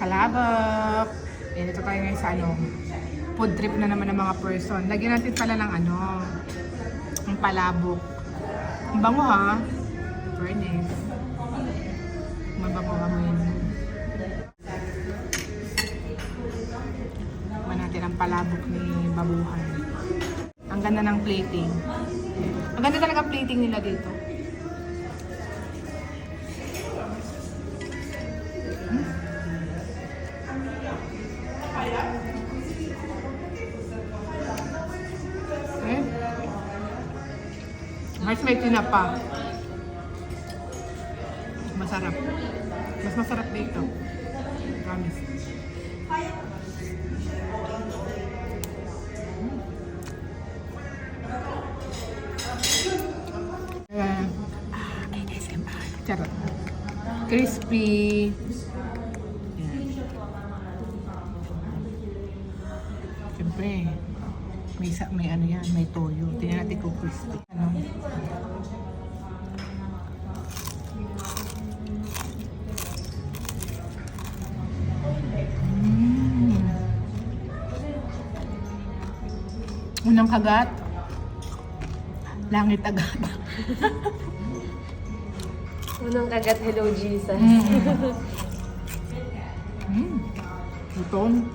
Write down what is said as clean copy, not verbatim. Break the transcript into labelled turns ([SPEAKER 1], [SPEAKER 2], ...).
[SPEAKER 1] Kalabak. Eh, ito tayo ngayon sa food trip na naman ng mga person. Lagyan natin pala ng ang palabok. Ang bango ha. Fairness. Mabango mo yun. Kuha natin ang palabok ni babuhan. Ang ganda ng plating. Ang ganda talaga plating nila dito. Mas may tinapa. Masarap. Mas masarap dito. Promise. ASMR. Charot. Crispy. Yan. Siyempre, may ano yan, may toyo. Tingnan natin kung crispy. Unang kagat, langit agad.
[SPEAKER 2] Unang kagat, hello Jesus.
[SPEAKER 1] Gutom.